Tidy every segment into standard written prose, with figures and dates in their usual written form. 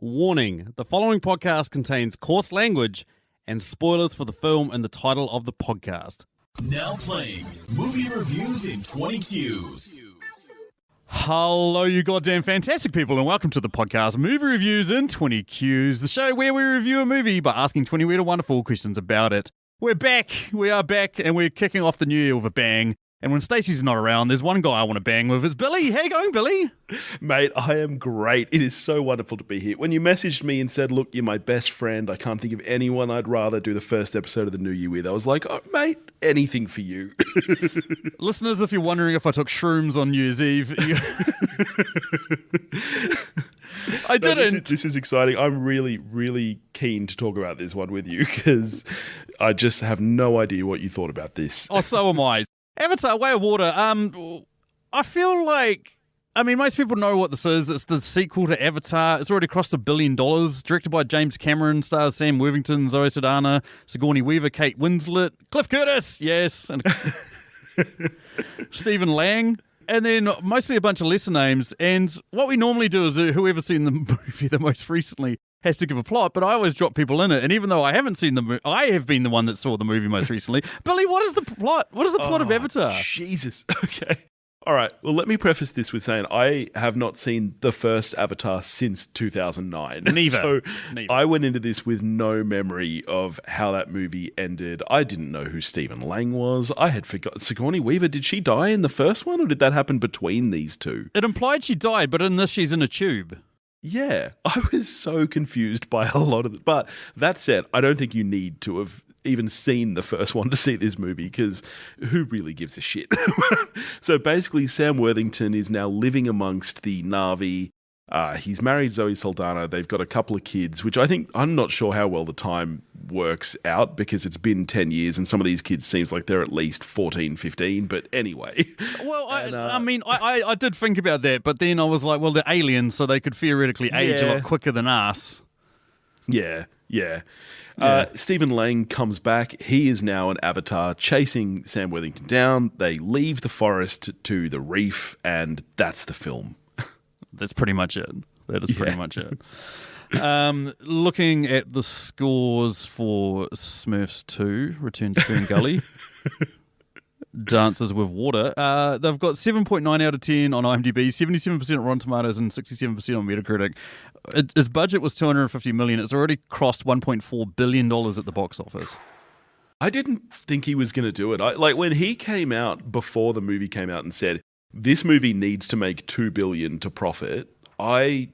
Warning, the following podcast contains coarse language and spoilers for the film and the title of the podcast. Now playing movie reviews in 20 Qs. Hello, you goddamn fantastic people, and welcome to the podcast Movie Reviews in 20 Qs, the show where we review a movie by asking 20 weird and wonderful questions about it. We're back, and we're kicking off the new year with a bang. And when Stacey's not around, there's one guy I want to bang with. It's Billy. How you going, Billy? Mate, I am great. It is so wonderful to be here. When you messaged me and said, look, you're my best friend, I can't think of anyone I'd rather do the first episode of the new year with, I was like, oh, mate, anything for you. Listeners, if you're wondering if I took shrooms on New Year's Eve, I didn't. No, this is exciting. I'm really, really keen to talk about this one with you because I just have no idea what you thought about this. Oh, so am I. Avatar: Way of Water. I feel like, most people know what this is. It's the sequel to Avatar. It's already crossed $1 billion. Directed by James Cameron, stars Sam Worthington, Zoe Saldana, Sigourney Weaver, Kate Winslet, Cliff Curtis, yes, and Stephen Lang. And then mostly a bunch of lesser names. And what we normally do is whoever's seen the movie the most recently has to give a plot, but I always drop people in it. And even though I haven't seen the movie, I have been the one that saw the movie most recently. Billy, what is the plot? What is the plot of Avatar? Jesus. Okay. All right. Well, let me preface this with saying I have not seen the first Avatar since 2009. Neither. So I went into this with no memory of how that movie ended. I didn't know who Stephen Lang was. I had forgotten. Sigourney Weaver, did she die in the first one, or did that happen between these two? It implied she died, but in this she's in a tube. Yeah, I was so confused by a lot of it. But that said, I don't think you need to have even seen the first one to see this movie, because who really gives a shit? So basically, Sam Worthington is now living amongst the Na'vi. He's married Zoe Saldana. They've got a couple of kids, which I'm not sure how well the time works out because it's been 10 years and some of these kids seems like they're at least 14, 15. But anyway. Well, I did think about that, but then I was like, well, they're aliens, so they could theoretically age a lot quicker than us. Yeah. Stephen Lang comes back. He is now an avatar chasing Sam Worthington down. They leave the forest to the reef, and that's the film. That's pretty much it. That is pretty much it. Looking at the scores for Smurfs 2, Return to Fern Gully, Dances with Water, they've got 7.9 out of 10 on IMDb, 77% on Rotten Tomatoes, and 67% on Metacritic. Its budget was $250 million. It's already crossed $1.4 billion at the box office. I didn't think he was going to do it. When he came out, before the movie came out, and said, this movie needs to make $2 billion to profit, I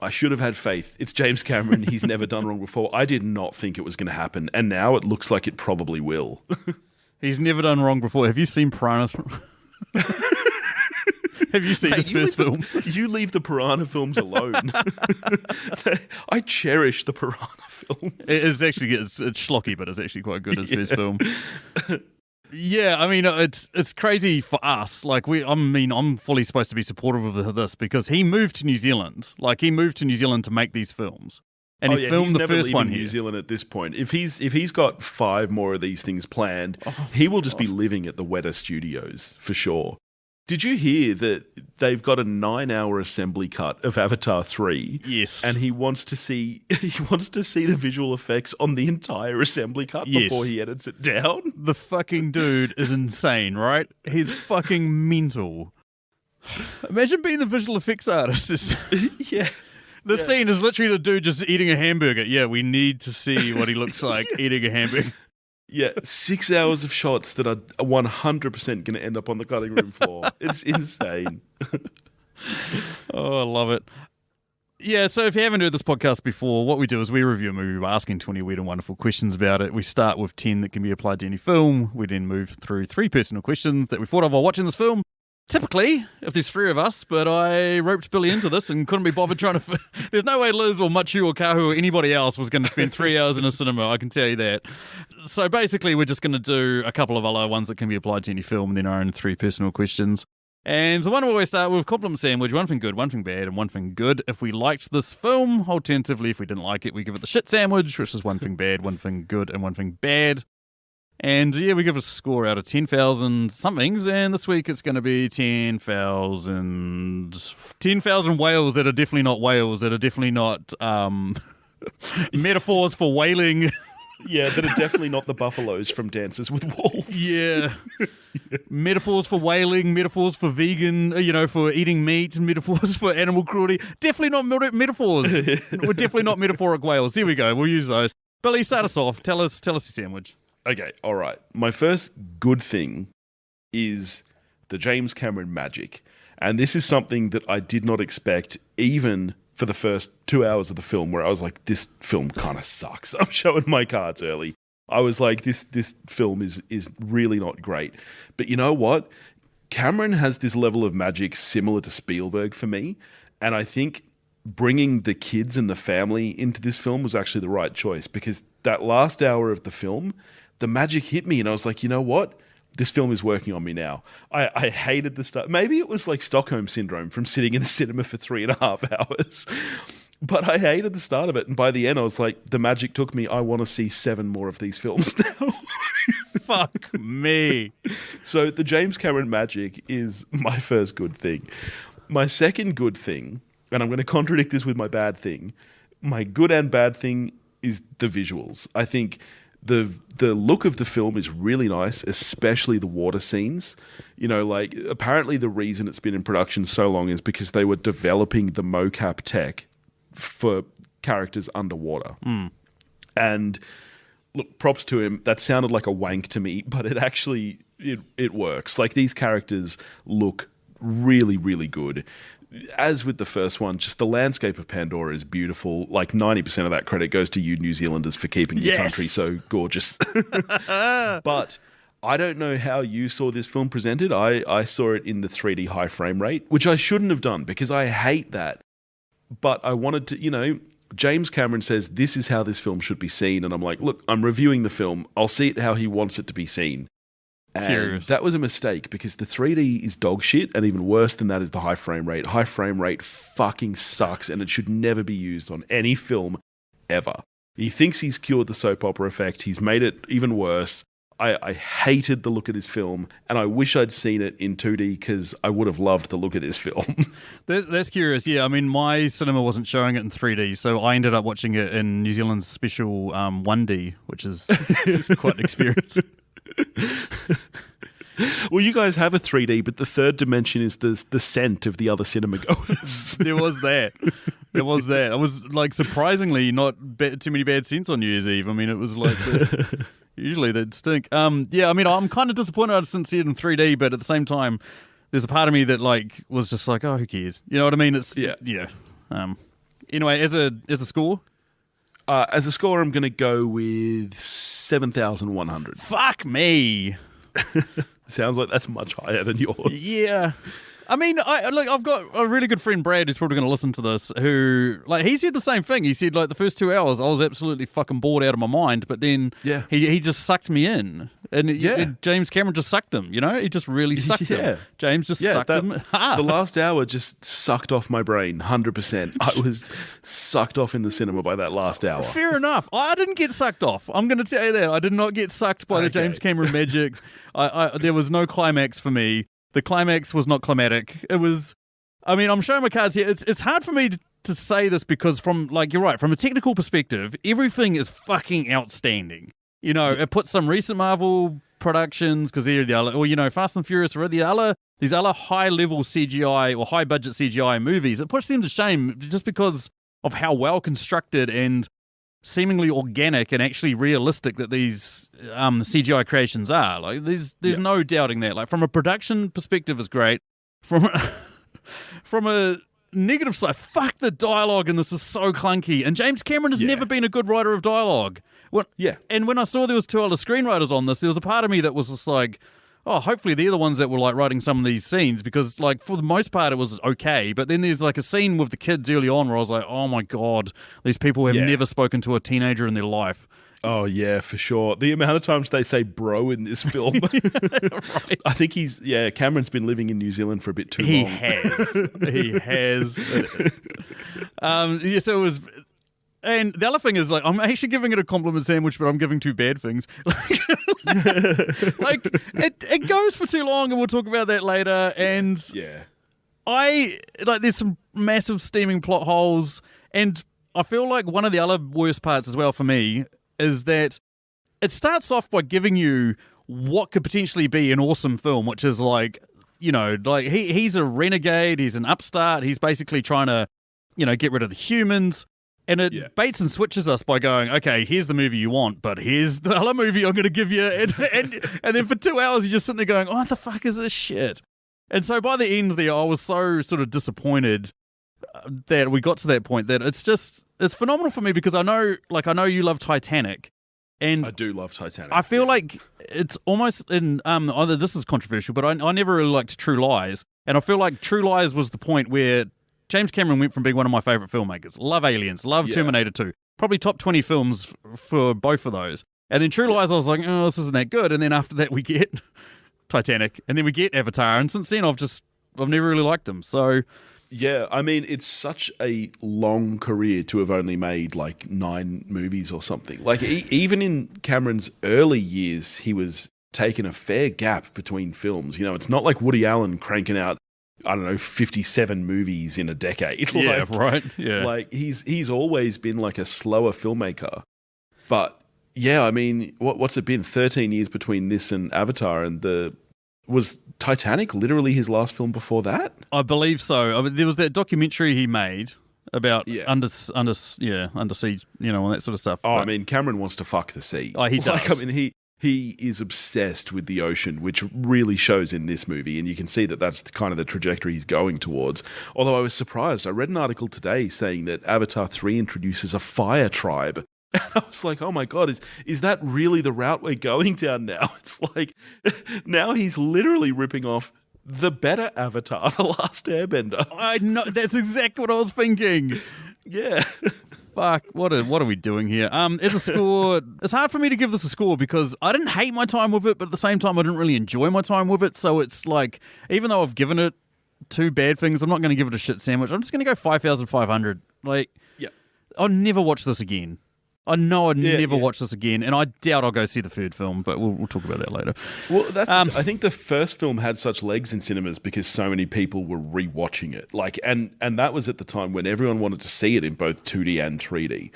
should have had faith. It's James Cameron. He's never done wrong before. I did not think it was going to happen, and now it looks like it probably will. He's never done wrong before. Have you seen Piranha? Have you seen his first film? You leave the Piranha films alone. I cherish the Piranha films. It's schlocky, but it's actually quite good, his first film. Yeah, it's crazy for us. I'm fully supposed to be supportive of this because he moved to New Zealand. He moved to New Zealand to make these films. And he filmed the first one here. New Zealand at this point. If he's got 5 more of these things planned, he will just be living at the Weta Studios for sure. Did you hear that they've got a 9-hour assembly cut of Avatar 3? Yes. And he wants to see the visual effects on the entire assembly cut before he edits it down? The fucking dude is insane, right? He's fucking mental. Imagine being the visual effects artist. Yeah. The scene is literally the dude just eating a hamburger. Yeah, we need to see what he looks like eating a hamburger. Yeah, 6 hours of shots that are 100% going to end up on the cutting room floor. It's insane. Oh, I love it. Yeah, so if you haven't heard this podcast before, what we do is we review a movie by asking 20 weird and wonderful questions about it. We start with 10 that can be applied to any film. We then move through 3 personal questions that we thought of while watching this film. Typically, if there's 3 of us, but I roped Billy into this and couldn't be bothered trying to... There's no way Liz or Machu or Kahu or anybody else was going to spend 3 hours in a cinema, I can tell you that. So basically, we're just going to do a couple of other ones that can be applied to any film and then our own 3 personal questions. And the one we always start with, compliment sandwich, 1 thing good, 1 thing bad, and 1 thing good. If we liked this film, alternatively, if we didn't like it, we give it the shit sandwich, which is 1 thing bad, 1 thing good, and 1 thing bad. And yeah, we give it a score out of 10,000 somethings, and this week it's going to be 10,000 whales that are definitely not whales, that are definitely not metaphors for whaling. Yeah, that are definitely not the buffaloes from Dances with Wolves. Yeah. Metaphors for whaling, metaphors for vegan, for eating meat, metaphors for animal cruelty. Definitely not metaphors. We're definitely not metaphoric whales. There we go. We'll use those. Billy, start us off. Tell us your sandwich. Okay, all right. My first good thing is the James Cameron magic. And this is something that I did not expect even for the first 2 hours of the film, where I was like, this film kind of sucks. I'm showing my cards early. I was like, this film is really not great. But you know what? Cameron has this level of magic similar to Spielberg for me. And I think bringing the kids and the family into this film was actually the right choice, because that last hour of the film, the magic hit me and I was like, you know what? This film is working on me now. I hated the start. Maybe it was like Stockholm Syndrome from sitting in the cinema for 3.5 hours. But I hated the start of it. And by the end, I was like, the magic took me. I want to see 7 more of these films now. Fuck me. So the James Cameron magic is my first good thing. My second good thing, and I'm going to contradict this with my bad thing, my good and bad thing is the visuals. I think the look of the film is really nice, especially the water scenes. Apparently the reason it's been in production so long is because they were developing the mocap tech for characters underwater. And look, props to him. That sounded like a wank to me, but it actually, it works. Like, these characters look really, really good. As with the first one, just the landscape of Pandora is beautiful. Like, 90% of that credit goes to you New Zealanders for keeping your country so gorgeous. But I don't know how you saw this film presented. I saw it in the 3D high frame rate, which I shouldn't have done because I hate that. But I wanted to, James Cameron says this is how this film should be seen. And I'm like, look, I'm reviewing the film. I'll see it how he wants it to be seen. And that was a mistake because the 3D is dog shit, and even worse than that is the high frame rate. High frame rate fucking sucks, and it should never be used on any film ever. He thinks he's cured the soap opera effect. He's made it even worse. I hated the look of this film, and I wish I'd seen it in 2D because I would have loved the look of this film. That's curious. Yeah, I mean, my cinema wasn't showing it in 3D, so I ended up watching it in New Zealand's special 1D, which is quite an experience. Well, you guys have a 3D, but the third dimension is the scent of the other cinema goers. There was that. I was like surprisingly not too many bad scents on New Year's Eve. I mean, it was like usually they'd stink. Yeah, I mean, I'm kind of disappointed I didn't see it in 3D, but at the same time, there's a part of me that was just like, oh, who cares? You know what I mean? It's yeah. Anyway, as a score. As a score, I'm going to go with 7,100. Fuck me. Sounds like that's much higher than yours. Yeah. I mean, I've got a really good friend, Brad, who's probably going to listen to this, who, he said the same thing. He said, the first 2 hours, I was absolutely fucking bored out of my mind, but then he just sucked me in. And James Cameron just sucked him, He just really sucked him. James just sucked him hard. The last hour just sucked off my brain, 100%. I was sucked off in the cinema by that last hour. Fair enough. I didn't get sucked off. I'm going to tell you that. I did not get sucked by the James Cameron magic. There was no climax for me. The climax was not climatic. It was, I mean, I'm showing my cards here. It's hard for me to say this because from, you're right, from a technical perspective, everything is fucking outstanding. It puts some recent Marvel productions, because they're the other, or, Fast and Furious, or these other high-level CGI or high-budget CGI movies, it puts them to shame just because of how well constructed and seemingly organic and actually realistic that these CGI creations are. There's no doubting that. From a production perspective, it's great. From a negative side, fuck the dialogue, and this is so clunky. And James Cameron has never been a good writer of dialogue. And when I saw there was 2 other screenwriters on this, there was a part of me that was just like, oh, hopefully they're the ones that were writing some of these scenes, because for the most part it was okay. But then there's a scene with the kids early on where I was like, oh my God, these people have never spoken to a teenager in their life. Oh yeah, for sure. The amount of times they say bro in this film. Right. I think Cameron's been living in New Zealand for a bit too long. He has. So it was, And the other thing is, like, I'm actually giving it a compliment sandwich, but I'm giving two bad things. Like, it goes for too long, and we'll talk about that later. And there's some massive steaming plot holes, and I feel like one of the other worst parts as well for me is that it starts off by giving you what could potentially be an awesome film, which is like, you know, like he's a renegade, he's an upstart, he's basically trying to, you know, get rid of the humans. And it baits and switches us by going, okay, here's the movie you want, but here's the other movie I'm going to give you. And then for 2 hours, you're just sitting there going, oh, what the fuck is this shit? And so by the end there, I was so sort of disappointed that we got to that point that it's phenomenal for me because I know you love Titanic. And I do love Titanic. I feel like it's almost in, either this is controversial, but I never really liked True Lies. And I feel like True Lies was the point where James Cameron went from being one of my favourite filmmakers. Love Aliens, love Terminator 2. Probably top 20 films for both of those. And then True Lies, I was like, oh, this isn't that good. And then after that, we get Titanic. And then we get Avatar. And since then, I've never really liked him. So... Yeah, I mean, it's such a long career to have only made like 9 movies or something. Like, even in Cameron's early years, he was taking a fair gap between films. You know, it's not like Woody Allen cranking out, I don't know, 57 movies in a decade. Yeah, right. Yeah. Like, he's always been like a slower filmmaker. But yeah, I mean, what's it been? 13 years between this and Avatar, and was Titanic literally his last film before that? I believe so. I mean, there was that documentary he made about undersea, you know, and that sort of stuff. Oh, I mean, Cameron wants to fuck the sea. Oh, he does. I mean, he is obsessed with the ocean, which really shows in this movie, and you can see that that's kind of the trajectory he's going towards. Although I was surprised. I read an article today saying that Avatar 3 introduces a fire tribe. And I was like, oh my God, is that really the route we're going down now? It's like, now he's literally ripping off the better Avatar, The Last Airbender. I know, that's exactly what I was thinking. Yeah. Fuck, what are we doing here? As a score, it's hard for me to give this a score because I didn't hate my time with it, but at the same time, I didn't really enjoy my time with it. So it's like, even though I've given it 2 bad things, I'm not going to give it a shit sandwich. I'm just going to go 5,500. Like, I'll never watch this again. I know I'd never watch this again, and I doubt I'll go see the third film, but we'll talk about that later. Well, I think the first film had such legs in cinemas because so many people were rewatching it. Like, and that was at the time when everyone wanted to see it in both 2D and 3D.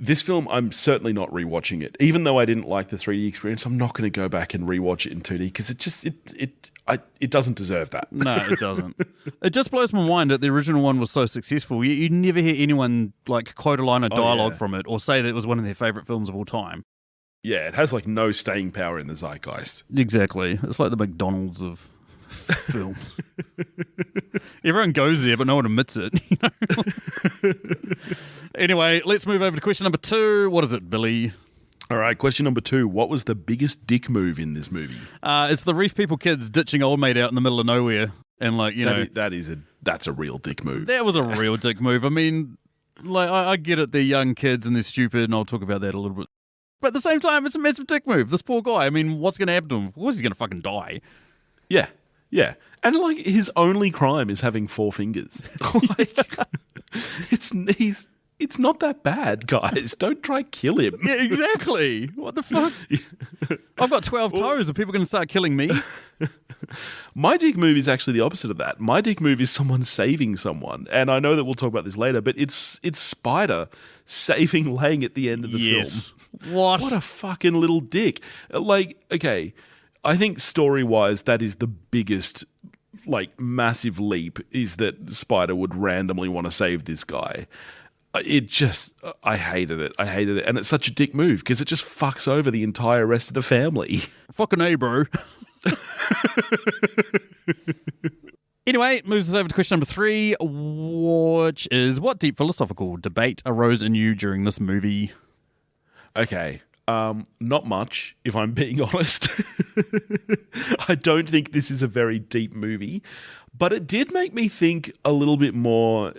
This film, I'm certainly not rewatching it. Even though I didn't like the 3D experience, I'm not going to go back and rewatch it in 2D because it doesn't deserve that. No, it doesn't. It just blows my mind that the original one was so successful. You never hear anyone like quote a line of dialogue from it or say that it was one of their favourite films of all time. Yeah, it has like no staying power in the zeitgeist. Exactly. It's like the McDonald's of films. Everyone goes there, but no one admits it. You know? Anyway, let's move over to question number 2. What is it, Billy? All right, question number 2. What was the biggest dick move in this movie? It's the Reef People kids ditching old mate out in the middle of nowhere. And like, that's a real dick move. That was a real dick move. I mean, like, I get it. They're young kids and they're stupid, and I'll talk about that a little bit. But at the same time, it's a massive dick move. This poor guy, I mean, what's going to happen to him? Of course he's going to fucking die. Yeah. Yeah. And like his only crime is having 4 fingers. Like, it's not that bad, guys. Don't try kill him. Yeah, exactly. What the fuck? I've got 12 toes. Are people going to start killing me? My dick move is actually the opposite of that. My dick move is someone saving someone. And I know that we'll talk about this later, but it's Spider saving Lang at the end of the film. What a fucking little dick. Like, okay, I think story-wise, that is the biggest, like, massive leap, is that Spider would randomly want to save this guy. I hated it. And it's such a dick move because it just fucks over the entire rest of the family. Fucking A, bro. Anyway, it moves us over to question number 3, which is, what deep philosophical debate arose in you during this movie? Okay. Not much, if I'm being honest. I don't think this is a very deep movie, but it did make me think a little bit more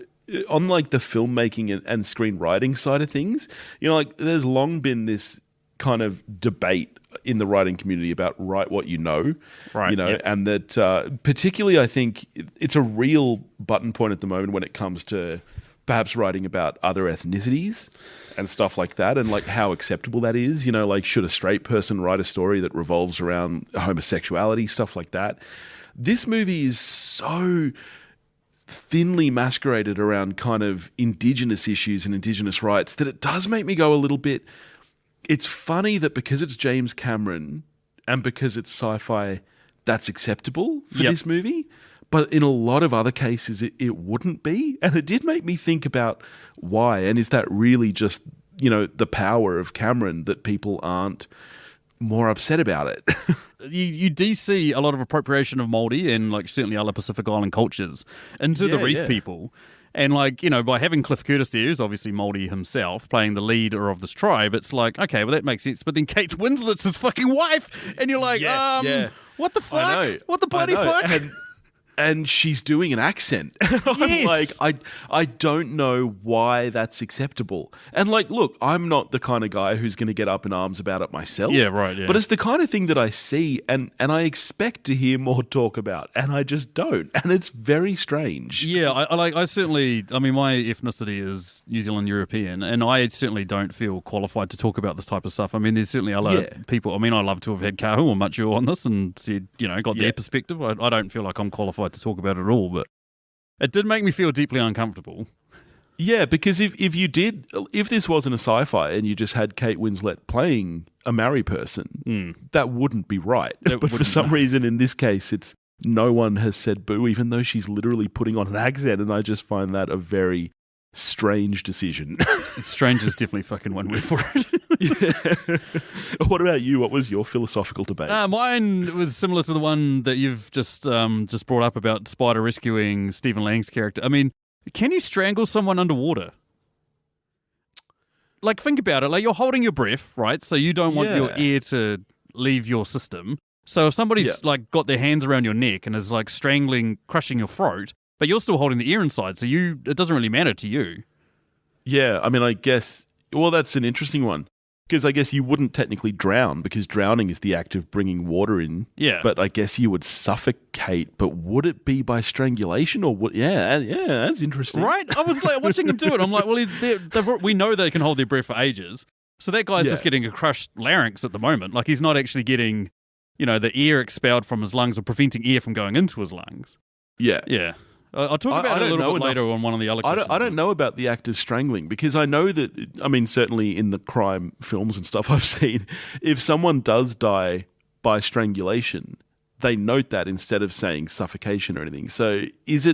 on like the filmmaking and screenwriting side of things. You know, like there's long been this kind of debate in the writing community about write what you know, right? You know, and that particularly I think it's a real button point at the moment when it comes to perhaps writing about other ethnicities and stuff like that, and like how acceptable that is. You know, like should a straight person write a story that revolves around homosexuality, stuff like that. This movie is so thinly masqueraded around kind of indigenous issues and indigenous rights that it does make me go a little bit. It's funny that because it's James Cameron and because it's sci-fi, that's acceptable for this movie. But in a lot of other cases, it wouldn't be. And it did make me think about why. And is that really just, you know, the power of Cameron that people aren't more upset about it? You do see a lot of appropriation of Māori and like certainly other Pacific Island cultures into the reef people. And like, you know, by having Cliff Curtis there, who's obviously Māori himself, playing the leader of this tribe, it's like, okay, well that makes sense. But then Kate Winslet's his fucking wife. And you're like, what the fuck? I know. What the bloody fuck? And she's doing an accent. I'm like, I don't know why that's acceptable. And like, look, I'm not the kind of guy who's going to get up in arms about it myself. Yeah, right. Yeah. But it's the kind of thing that I see and I expect to hear more talk about, and I just don't. And it's very strange. Yeah, I certainly, I mean, my ethnicity is New Zealand European, and I certainly don't feel qualified to talk about this type of stuff. I mean, there's certainly other people. I mean, I love to have had Kahu or Machu on this and said, you know, got their perspective. I don't feel like I'm qualified to talk about it at all, but it did make me feel deeply uncomfortable. Yeah, because if this wasn't a sci-fi and you just had Kate Winslet playing a Maori person, that wouldn't be right. But for some reason in this case, it's no one has said boo, even though she's literally putting on an accent, and I just find that a very strange decision. Strange is definitely fucking one word for it. What about you? What was your philosophical debate? Mine was similar to the one that you've just brought up about Spider rescuing Stephen Lang's character. I mean, can you strangle someone underwater? Like, think about it. Like, you're holding your breath, right? So you don't want your air to leave your system. So if somebody's like got their hands around your neck and is like strangling, crushing your throat, but you're still holding the air inside, so it doesn't really matter to you. Yeah, I mean, I guess, well, that's an interesting one. Because I guess you wouldn't technically drown, because drowning is the act of bringing water in. Yeah. But I guess you would suffocate. But would it be by strangulation or would? Yeah, that's interesting. Right? I was like watching him do it. I'm like, well, we know they can hold their breath for ages. So that guy's just getting a crushed larynx at the moment. Like he's not actually getting, you know, the air expelled from his lungs or preventing air from going into his lungs. Yeah. Yeah. I'll talk about it a little bit later on one of the other questions. I don't know about the act of strangling, because I know that, I mean, certainly in the crime films and stuff I've seen, if someone does die by strangulation, they note that instead of saying suffocation or anything. So is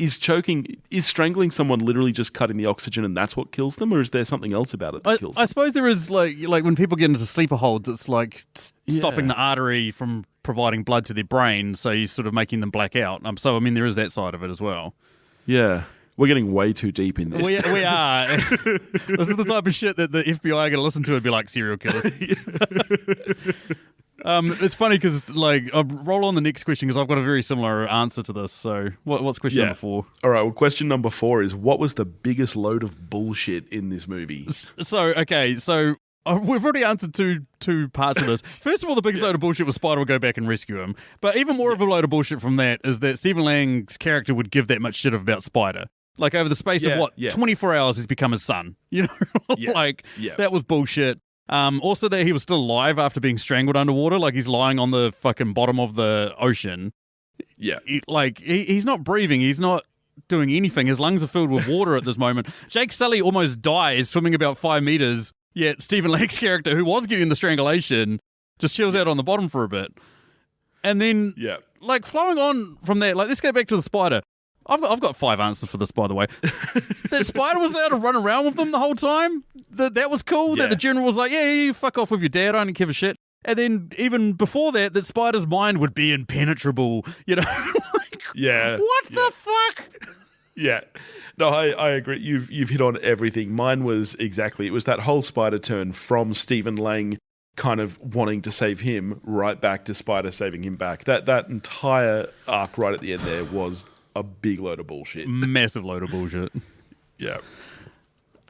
strangling someone literally just cutting the oxygen and that's what kills them, or is there something else about it that kills them? I suppose there is, like when people get into sleeper holds, it's like stopping the artery from providing blood to their brain, so you're sort of making them black out. So, I mean, there is that side of it as well. Yeah. We're getting way too deep in this. We are. This is the type of shit that the FBI are going to listen to and be like, serial killers. It's funny because, like, I'll roll on the next question because I've got a very similar answer to this. So, what's question number 4? All right. Well, question number 4 is, what was the biggest load of bullshit in this movie? So we've already answered two parts of this. First of all, the biggest load of bullshit was Spider would go back and rescue him. But even more of a load of bullshit from that is that Stephen Lang's character would give that much shit about Spider. Like, over the space of 24 hours, he's become his son. You know, that was bullshit. Also that he was still alive after being strangled underwater, like he's lying on the fucking bottom of the ocean. Yeah. He's not breathing, he's not doing anything. His lungs are filled with water at this moment. Jake Sully almost dies swimming about 5 meters, yet Stephen Lake's character, who was getting the strangulation, just chills out on the bottom for a bit. And then, like, flowing on from that, like, let's go back to the spider. I've got 5 answers for this, by the way. That Spider was allowed to run around with them the whole time. That was cool. That the general was like, yeah, you fuck off with your dad. I don't give a shit. And then even before that Spider's mind would be impenetrable. You know? What the fuck? Yeah. No, I agree. You've hit on everything. Mine was exactly. It was that whole Spider turn from Stephen Lang kind of wanting to save him right back to Spider saving him back. That entire arc right at the end there was a big load of bullshit. Massive load of bullshit. Yeah.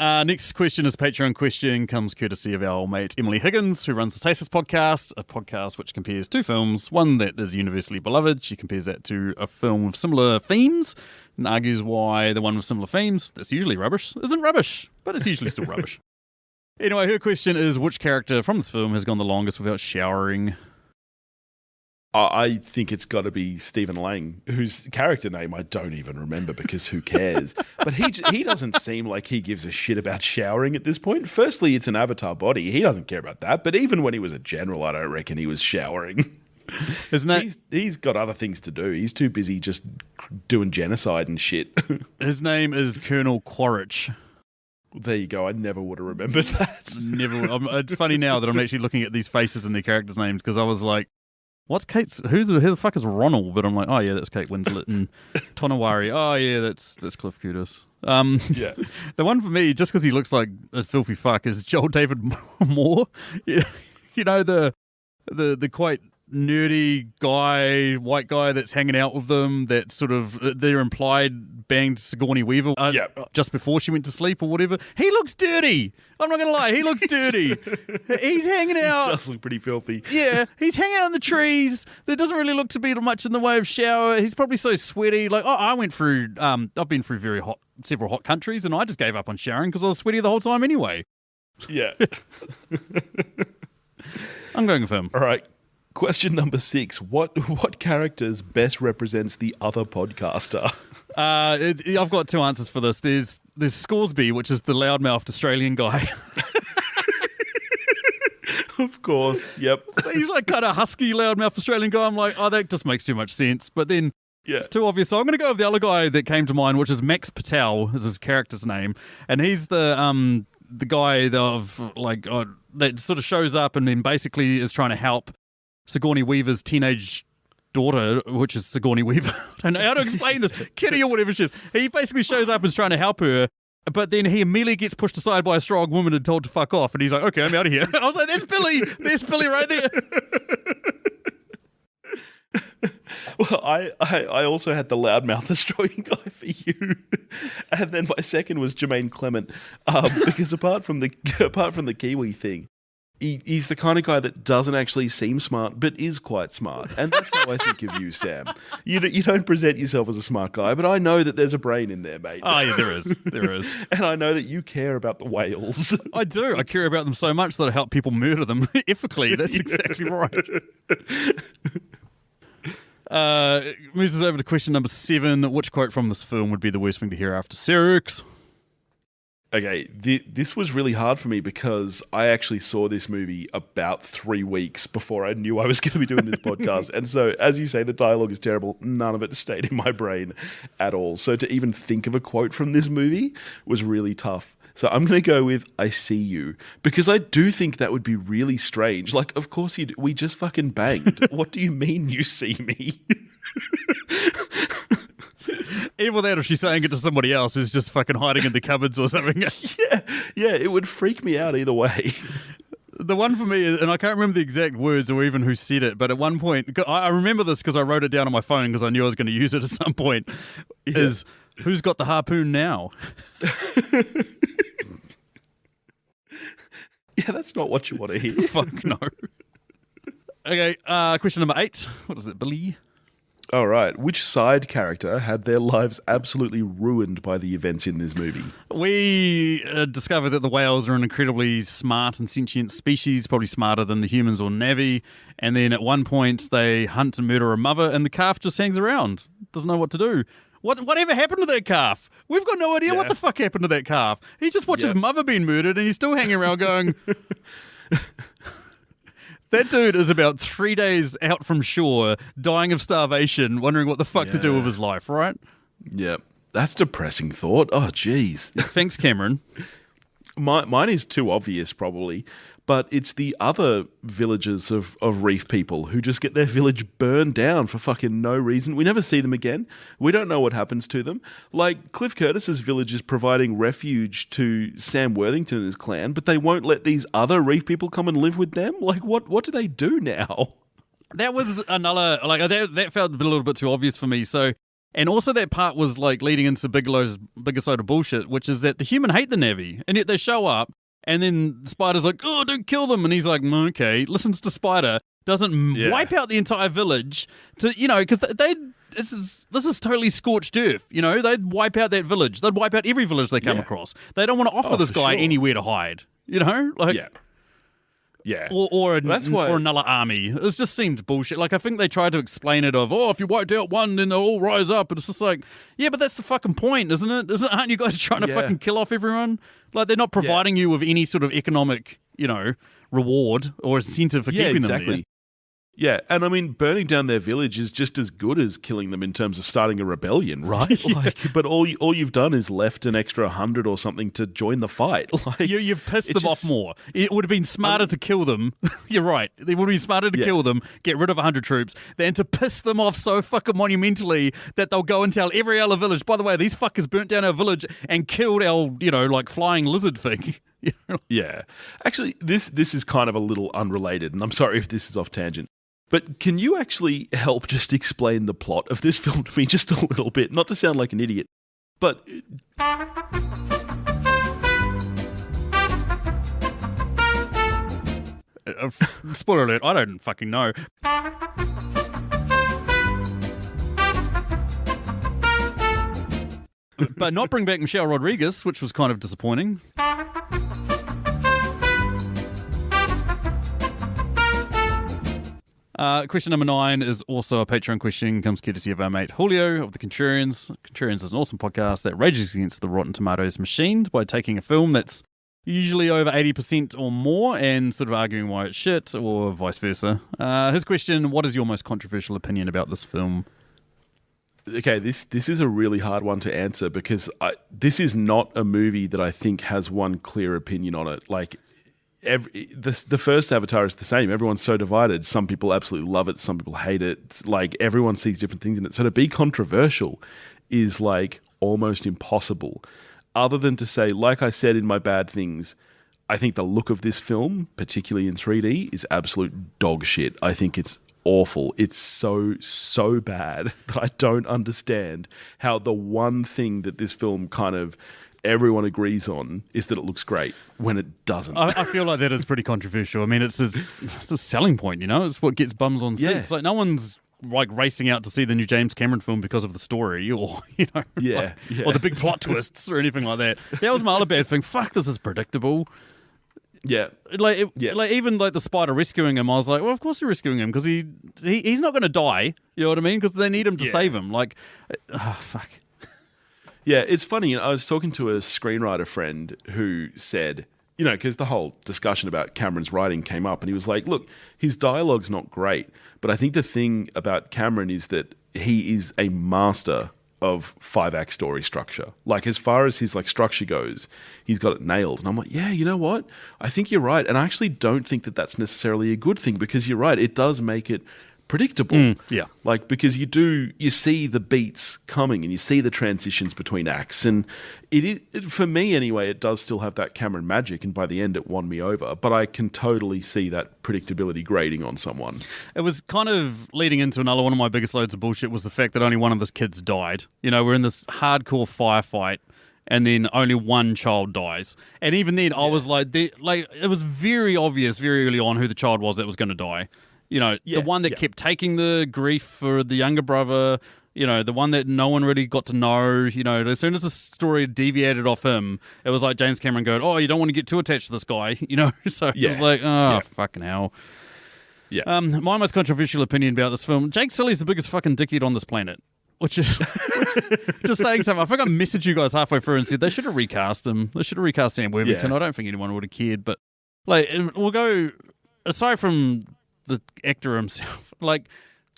Next question is a Patreon question, comes courtesy of our mate Emily Higgins, who runs the Stasis podcast, a podcast which compares two films, one that is universally beloved. She compares that to a film with similar themes and argues why the one with similar themes, that's usually rubbish, isn't rubbish, but it's usually still rubbish. Anyway, her question is, which character from this film has gone the longest without showering? I think it's got to be Stephen Lang, whose character name I don't even remember because who cares? But he doesn't seem like he gives a shit about showering at this point. Firstly, it's an Avatar body. He doesn't care about that. But even when he was a general, I don't reckon he was showering. He's got other things to do. He's too busy just doing genocide and shit. His name is Colonel Quaritch. There you go. I never would have remembered that. It's funny now that I'm actually looking at these faces and their characters' names because I was like, what's Kate's? Who the fuck is Ronald? But I'm like, oh yeah, that's Kate Winslet. And Tonawari, oh yeah, that's Cliff Curtis. Yeah. The one for me, just because he looks like a filthy fuck, is Joel David Moore. You know the quite nerdy guy, white guy that's hanging out with them. That sort of they're implied banged Sigourney Weaver just before she went to sleep or whatever. He looks dirty. I'm not gonna lie, he looks dirty. He's hanging out. He does look pretty filthy. Yeah, he's hanging out in the trees. There doesn't really look to be much in the way of shower. He's probably so sweaty. Like I went through. I've been through several hot countries, and I just gave up on showering because I was sweaty the whole time anyway. Yeah. I'm going with him. All right. Question number 6. What characters best represents the other podcaster? I've got two answers for this. There's Scoresby, which is the loudmouthed Australian guy. Of course. Yep. He's like kind of husky, loudmouth Australian guy. I'm like, oh, that just makes too much sense. But then it's too obvious. So I'm going to go with the other guy that came to mind, which is Max Patel, is his character's name. And he's the guy that sort of shows up and then basically is trying to help Sigourney Weaver's teenage daughter, which is Sigourney Weaver. I don't know how to explain this. Kitty or whatever she is. He basically shows up and is trying to help her, but then he immediately gets pushed aside by a strong woman and told to fuck off. And he's like, okay, I'm out of here. I was like, there's Billy. There's Billy right there. Well, I also had the loudmouth Australian guy for you, and then my second was Jermaine Clement, because apart from the Kiwi thing, he's the kind of guy that doesn't actually seem smart, but is quite smart. And that's how I think of you, Sam. You don't present yourself as a smart guy, but I know that there's a brain in there, mate. Oh, yeah, there is. There is. And I know that you care about the whales. I do. I care about them so much that I help people murder them ethically. That's exactly right. Moves us over to question number 7. Which quote from this film would be the worst thing to hear after sex? Okay, this was really hard for me because I actually saw this movie about 3 weeks before I knew I was going to be doing this podcast. And so, as you say, the dialogue is terrible. None of it stayed in my brain at all. So to even think of a quote from this movie was really tough. So I'm going to go with "I see you" because I do think that would be really strange. Like, of course you do. We just fucking banged. What do you mean you see me? Even that, if she's saying it to somebody else who's just fucking hiding in the cupboards or something. Yeah, it would freak me out either way. The one for me, and I can't remember the exact words or even who said it, but at one point, I remember this because I wrote it down on my phone because I knew I was going to use it at some point, is, who's got the harpoon now? Yeah, that's not what you want to hear. Fuck no. Okay, question number 8. What is it, Billy? All right. Which side character had their lives absolutely ruined by the events in this movie? We discovered that the whales are an incredibly smart and sentient species, probably smarter than the humans or Na'vi. And then at one point, they hunt and murder a mother, and the calf just hangs around. Doesn't know what to do. Whatever happened to that calf? We've got no idea what the fuck happened to that calf. He just watched his mother being murdered, and he's still hanging around going... That dude is about 3 days out from shore, dying of starvation, wondering what the fuck to do with his life, right? Yeah. That's a depressing thought. Oh, jeez. Thanks, Cameron. Mine is too obvious, probably, but it's the other villages of reef people who just get their village burned down for fucking no reason. We never see them again. We don't know what happens to them. Like, Cliff Curtis's village is providing refuge to Sam Worthington and his clan, but they won't let these other reef people come and live with them? Like, what do they do now? That was another, like, that felt a little bit too obvious for me. So And also that part was like leading into biggest load of bullshit, which is that the human hate the Na'vi, and yet they show up, and then Spider's like, oh, don't kill them, and he's like, okay, listens to Spider, doesn't wipe out the entire village to, because this is totally scorched earth, they'd wipe out that village, they'd wipe out every village they come across. They don't want to offer this guy anywhere to hide, Yeah. Or another army. It just seemed bullshit. Like, I think they tried to explain it if you wiped out one, then they'll all rise up. And it's just like, yeah, but that's the fucking point, isn't it? Aren't you guys trying to fucking kill off everyone? Like, they're not providing you with any sort of economic, reward or incentive for keeping them there. Yeah, and I mean, burning down their village is just as good as killing them in terms of starting a rebellion, right? But all you've done is left an extra 100 or something to join the fight. You've pissed them off more. It would have been smarter to kill them. You're right. It would have been smarter to kill them, get rid of 100 troops, than to piss them off so fucking monumentally that they'll go and tell every other village, by the way, these fuckers burnt down our village and killed our, flying lizard thing. Yeah. Actually, this is kind of a little unrelated, and I'm sorry if this is off tangent. But can you actually help just explain the plot of this film to me just a little bit? Not to sound like an idiot, but... Spoiler alert, I don't fucking know. But not bring back Michelle Rodriguez, which was kind of disappointing. Question number 9 is also a Patreon question. Comes courtesy of our mate Julio of the Contrarians. Contrarians is an awesome podcast that rages against the Rotten Tomatoes machine by taking a film that's usually over 80% or more and sort of arguing why it's shit or vice versa. His question, what is your most controversial opinion about this film? Okay, this is a really hard one to answer because this is not a movie that I think has one clear opinion on it. Like, the first Avatar is the same. Everyone's so divided. Some people absolutely love it. Some people hate it. It's like everyone sees different things in it. So to be controversial is like almost impossible. Other than to say, like I said in my bad things, I think the look of this film, particularly in 3D, is absolute dog shit. I think it's awful. It's so bad that I don't understand how the one thing that this film kind of everyone agrees on is that it looks great when it doesn't. I feel like that is pretty controversial. I mean, it's a selling point, It's what gets bums on seats. Like, no one's like racing out to see the new James Cameron film because of the story or, or the big plot twists or anything like that. That was my other bad thing. Fuck, this is predictable. Yeah. Like even like the spider rescuing him, I was like, well, of course they're rescuing him because he's not going to die. You know what I mean? Because they need him to save him. Like, fuck. Yeah, it's funny. I was talking to a screenwriter friend who said, because the whole discussion about Cameron's writing came up, and he was like, look, his dialogue's not great, but I think the thing about Cameron is that he is a master of 5-act story structure. Like, as far as his structure goes, he's got it nailed. And I'm like, yeah, you know what? I think you're right. And I actually don't think that that's necessarily a good thing because you're right. It does make it predictable. Because you see the beats coming and you see the transitions between acts, and for me anyway, it does still have that Cameron magic, and by the end it won me over, but I can totally see that predictability grating on someone. It was kind of leading into another one of my biggest loads of bullshit was the fact that only one of his kids died. We're in this hardcore firefight and then only one child dies, and even then I was like it was very obvious very early on who the child was that was going to die. The one that kept taking the grief for the younger brother, the one that no one really got to know, as soon as the story deviated off him, it was like James Cameron going, oh, you don't want to get too attached to this guy, So it was like, fucking hell. Yeah. My most controversial opinion about this film, Jake Sully's the biggest fucking dickhead on this planet. Which is just saying something. I think I messaged you guys halfway through and said they should have recast him. They should have recast Sam Worthington. I don't think anyone would have cared, but we'll go aside from the actor himself. Like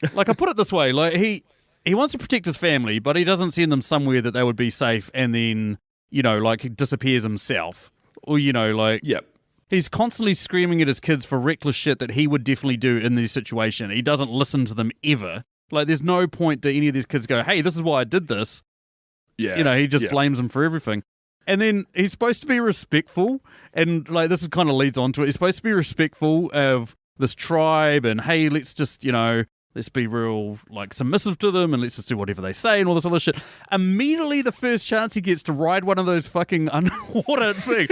I put it this way, he wants to protect his family, but he doesn't send them somewhere that they would be safe and then, he disappears himself. Or, he's constantly screaming at his kids for reckless shit that he would definitely do in this situation. He doesn't listen to them ever. There's no point to any of these kids go, hey, this is why I did this. Yeah. He just blames them for everything. And then he's supposed to be respectful, and this kind of leads on to it. He's supposed to be respectful of this tribe, and hey, let's just, Let's be real, like, submissive to them and let's just do whatever they say and all this other shit. Immediately, the first chance he gets to ride one of those fucking underwater things,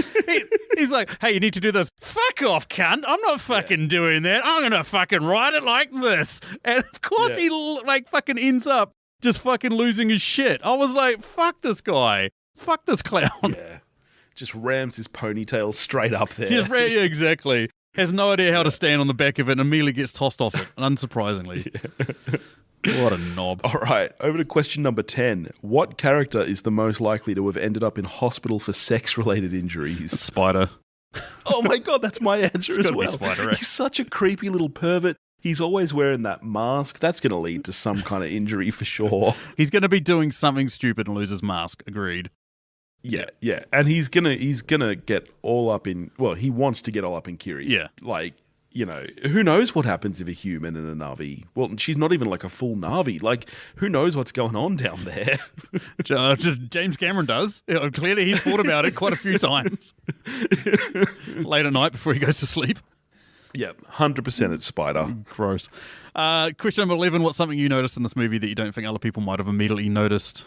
he's like, hey, you need to do this. Fuck off, cunt. I'm not fucking doing that. I'm going to fucking ride it like this. And of course he, like, fucking ends up just fucking losing his shit. I was like, fuck this guy. Fuck this clown. Yeah. Just rams his ponytail straight up there. Yeah, exactly. Has no idea how to stand on the back of it and immediately gets tossed off it, unsurprisingly. What a knob. All right, over to question number 10. What character is the most likely to have ended up in hospital for sex-related injuries? Spider. Oh my God, that's my answer as Be well. Spider, right? He's such a creepy little pervert. He's always wearing that mask. That's going to lead to some kind of injury for sure. He's going to be doing something stupid and lose his mask. Agreed. Yeah. And he's gonna get all up in, well, he wants to get all up in Kiri. Yeah. Like, you know, who knows what happens if a human and a Na'vi, well, she's not even like a full Na'vi. Like, who knows what's going on down there? James Cameron does. Clearly he's thought about it quite a few times. Late at night before he goes to sleep. Yep, 100% it's Spider. Gross. Question number 11. What's something you noticed in this movie that you don't think other people might have immediately noticed?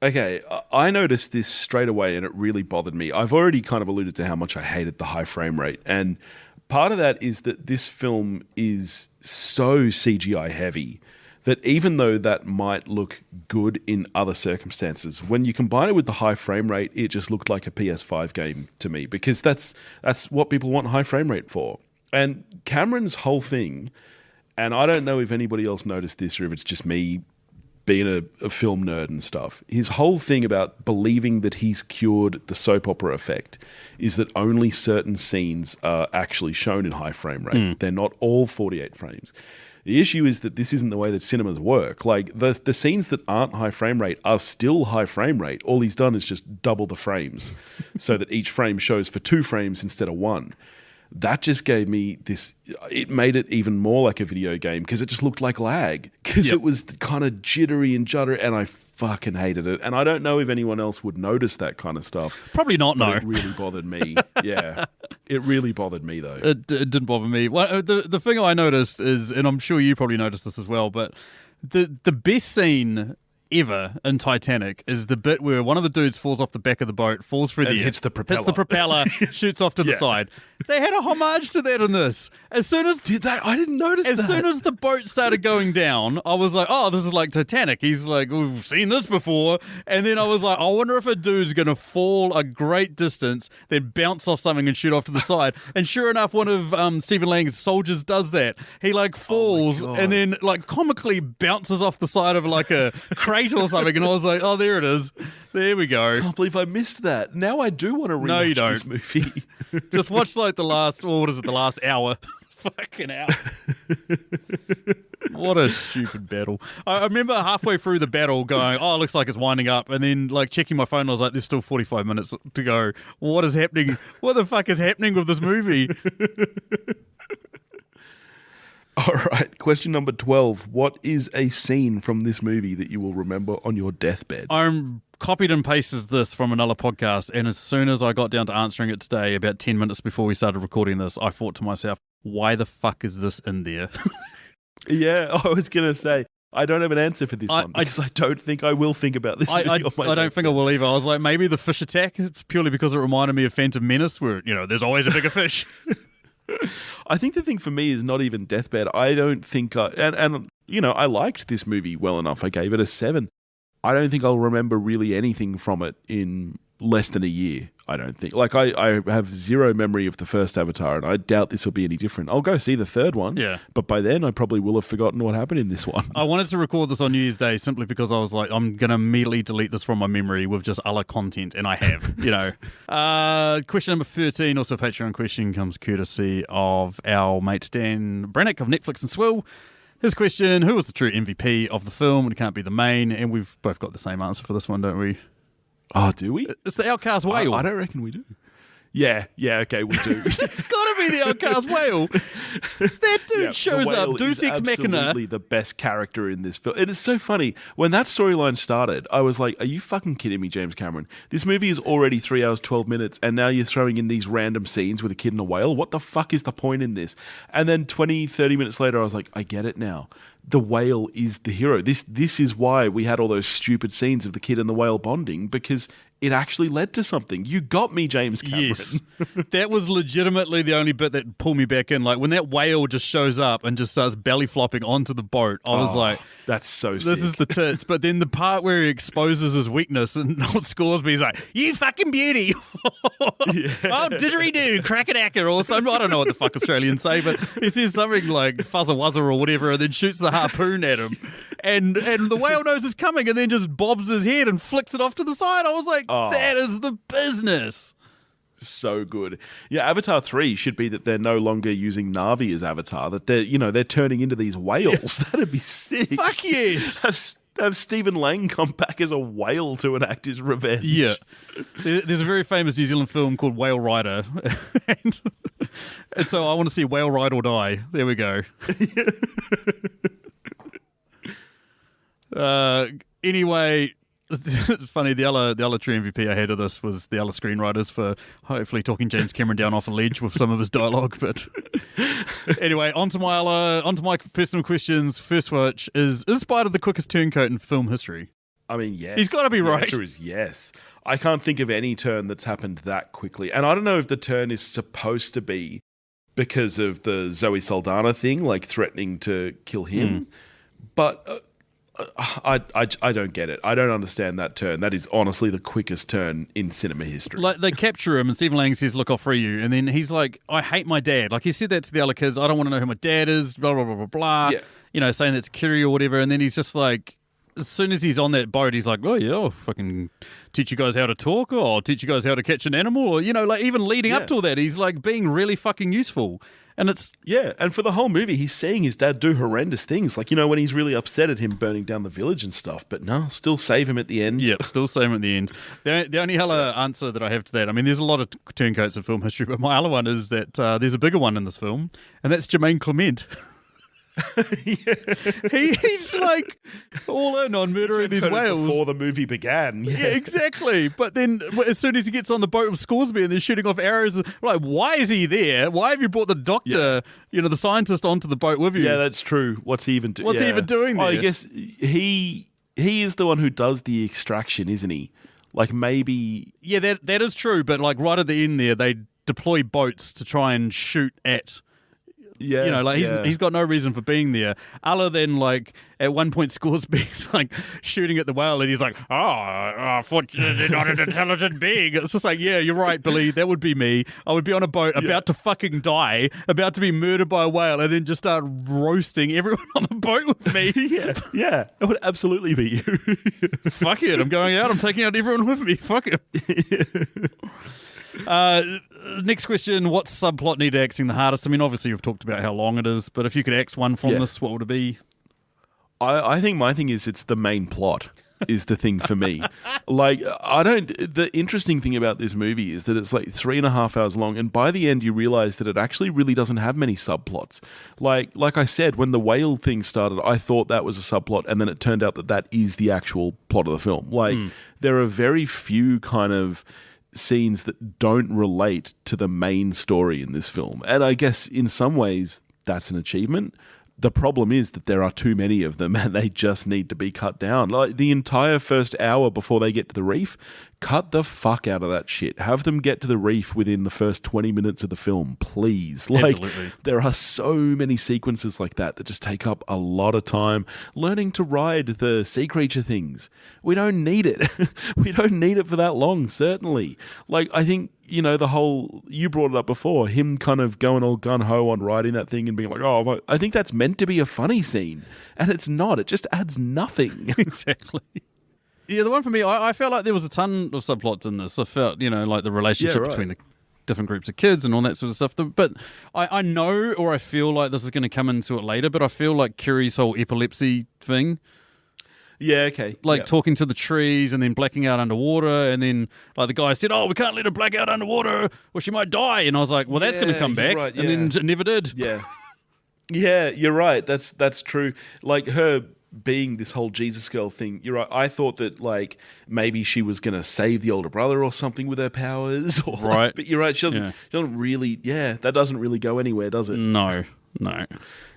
Okay, I noticed this straight away and it really bothered me. I've already kind of alluded to how much I hated the high frame rate. And part of that is that this film is so CGI heavy that even though that might look good in other circumstances, when you combine it with the high frame rate, it just looked like a PS5 game to me, because that's what people want high frame rate for. And Cameron's whole thing, and I don't know if anybody else noticed this or if it's just me being a film nerd and stuff, his whole thing about believing that he's cured the soap opera effect is that only certain scenes are actually shown in high frame rate. They're not all 48 frames. The issue is that this isn't the way that cinemas work. Like, the scenes that aren't high frame rate are still high frame rate. All he's done is just double the frames so that each frame shows for 2 frames instead of 1. That just gave me this, it made it even more like a video game because it just looked like lag, because it was kind of jittery and judder, and I fucking hated it. And I don't know if anyone else would notice that kind of stuff. Probably not, no. It really bothered me. Yeah. It really bothered me, though. It didn't bother me. Well, the thing I noticed is, and I'm sure you probably noticed this as well, but the best scene ever in Titanic is the bit where one of the dudes falls off the back of the boat, falls through the air, hits the propeller, shoots off to the side. They had a homage to that in this. As soon as Did that? I didn't notice that. As soon as the boat started going down, I was like, oh, this is like Titanic. He's like, we've seen this before. And then I was like, I wonder if a dude's going to fall a great distance, then bounce off something and shoot off to the side. And sure enough, one of Stephen Lang's soldiers does that. He like falls and then like comically bounces off the side of like a crate or something. And I was like, oh, there it is. There we go. I can't believe I missed that. Now I do want to rewatch this movie. Just watch like the last hour. Fucking hour. What a stupid battle. I remember halfway through the battle going, oh, it looks like it's winding up. And then like checking my phone, I was like, there's still 45 minutes to go. What is happening? What the fuck is happening with this movie? All right, question number 12. What is a scene from this movie that you will remember on your deathbed? I'm copied and pasted this from another podcast, and as soon as I got down to answering it today, about 10 minutes before we started recording this, I thought to myself, why the fuck is this in there? Yeah, I was going to say, I don't have an answer for this one because I don't think I will think about this movie on my deathbed. I don't think I will either. I was like, maybe the fish attack. It's purely because it reminded me of Phantom Menace, where, you know, there's always a bigger fish. I think the thing for me is not even deathbed. I don't think, and you know, I liked this movie well enough. I gave it a 7. I don't think I'll remember really anything from it in less than a year. I don't think. Like, I have zero memory of the first Avatar, and I doubt this will be any different. I'll go see the third one. Yeah. But by then, I probably will have forgotten what happened in this one. I wanted to record this on New Year's Day simply because I was like, I'm going to immediately delete this from my memory with just other content, and I have, you know. Question number 13, also Patreon question, comes courtesy of our mate Dan Brannick of Netflix and Swill. His question, who was the true MVP of the film? It can't be the main, and we've both got the same answer for this one, don't we? Oh, do we? It's the Outcast Whale. I don't reckon we do. Yeah, okay, we do. It's got to be the outcast whale. That dude shows up, Deus Ex Machina. Absolutely the best character in this film. It is so funny. When that storyline started, I was like, are you fucking kidding me, James Cameron? This movie is already 3 hours, 12 minutes, and now you're throwing in these random scenes with a kid and a whale? What the fuck is the point in this? And then 20, 30 minutes later, I was like, I get it now. The whale is the hero. This is why we had all those stupid scenes of the kid and the whale bonding, because it actually led to something. You got me, James Cameron. Yes. That was legitimately the only bit that pulled me back in. Like, when that whale just shows up and just starts belly flopping onto the boat, I was like, that's so sick. This is the tits. But then the part where he exposes his weakness and not Scoresby, he's like, you fucking beauty. Oh, didgeridoo, crack-a-dacker, or something. I don't know what the fuck Australians say, but he says something like fuzza-wuzza or whatever, and then shoots the harpoon at him. And the whale knows it's coming and then just bobs his head and flicks it off to the side. I was like, that is the business. So good. Yeah, Avatar 3 should be that they're no longer using Na'vi as Avatar, that they're turning into these whales. Yeah. That'd be sick. Fuck yes. Have Stephen Lang come back as a whale to enact his revenge. Yeah. There's a very famous New Zealand film called Whale Rider. and so I want to see Whale Ride or Die. There we go. Anyway, it's funny, the other true MVP I had of this was the other screenwriters for hopefully talking James Cameron down off a ledge with some of his dialogue. But anyway, onto my personal questions. First watch is Spider the quickest turncoat in film history? I mean, yes. He's got to be right. The answer is yes. I can't think of any turn that's happened that quickly. And I don't know if the turn is supposed to be because of the Zoe Saldana thing, like threatening to kill him. But I don't get it. I don't understand that turn. That is honestly the quickest turn in cinema history. Like, they capture him and Stephen Lang says, look, I'll free you. And then he's like, I hate my dad. Like, he said that to the other kids. I don't want to know who my dad is, blah, blah, blah, blah, blah. Yeah. Saying that's Kiri or whatever. And then he's just like, as soon as he's on that boat, he's like, oh, yeah, I'll fucking teach you guys how to talk, or I'll teach you guys how to catch an animal. Or, like even leading up to all that, he's like being really fucking useful. And it's... Yeah, and for the whole movie, he's seeing his dad do horrendous things. Like, when he's really upset at him burning down the village and stuff. But no, still save him at the end. Yep, still save him at the end. The only other answer that I have to that, I mean, there's a lot of turncoats in film history, but my other one is that there's a bigger one in this film, and that's Jermaine Clement. He's like all in on murdering these whales before the movie began. Yeah, exactly. But then as soon as he gets on the boat with Scoresby and they're shooting off arrows, like, why is he there? Why have you brought the doctor, the scientist, onto the boat with you? Yeah, that's true. What's he even doing? What's he even doing there? I guess he is the one who does the extraction, isn't he? Like, maybe... Yeah, that is true. But like right at the end there, they deploy boats to try and shoot at... Yeah, he's got no reason for being there, other than like at one point Scoresby's like shooting at the whale, and he's like, unfortunately not an intelligent being. It's just like, yeah, you're right, Billy. That would be me. I would be on a boat about to fucking die, about to be murdered by a whale, and then just start roasting everyone on the boat with me. yeah, it would absolutely be you. Fuck it, I'm going out. I'm taking out everyone with me. Fuck it. Next question, what subplot need axing the hardest? I mean, obviously you've talked about how long it is, but if you could axe one from this, what would it be? I think my thing is it's the main plot is the thing for me. Like, the interesting thing about this movie is that it's like 3.5 hours long, and by the end you realize that it actually really doesn't have many subplots. Like I said, when the whale thing started, I thought that was a subplot, and then it turned out that is the actual plot of the film. Like, there are very few kind of scenes that don't relate to the main story in this film. And I guess in some ways that's an achievement. The problem is that there are too many of them and they just need to be cut down. Like the entire first hour before they get to the reef, cut the fuck out of that shit. Have them get to the reef within the first 20 minutes of the film, please. Like, absolutely. There are so many sequences like that just take up a lot of time. Learning to ride the sea creature things. We don't need it. We don't need it for that long, certainly. Like, I think, the whole, you brought it up before, him kind of going all gun-ho on riding that thing and being like, oh, I think that's meant to be a funny scene. And it's not. It just adds nothing. Exactly. Yeah, the one for me, I felt like there was a ton of subplots in this. I felt, like the relationship between the different groups of kids and all that sort of stuff. But I know, or I feel like this is going to come into it later, but I feel like Kiri's whole epilepsy thing. Yeah, okay. Like talking to the trees and then blacking out underwater. And then like the guy said, oh, we can't let her black out underwater or she might die. And I was like, well, that's going to come back. Right, And then it never did. Yeah. Yeah, you're right. That's true. Like her being this whole Jesus girl thing, you're right. I thought that like maybe she was going to save the older brother or something with her powers. Or right. But you're right. She doesn't really, that doesn't really go anywhere, does it? No.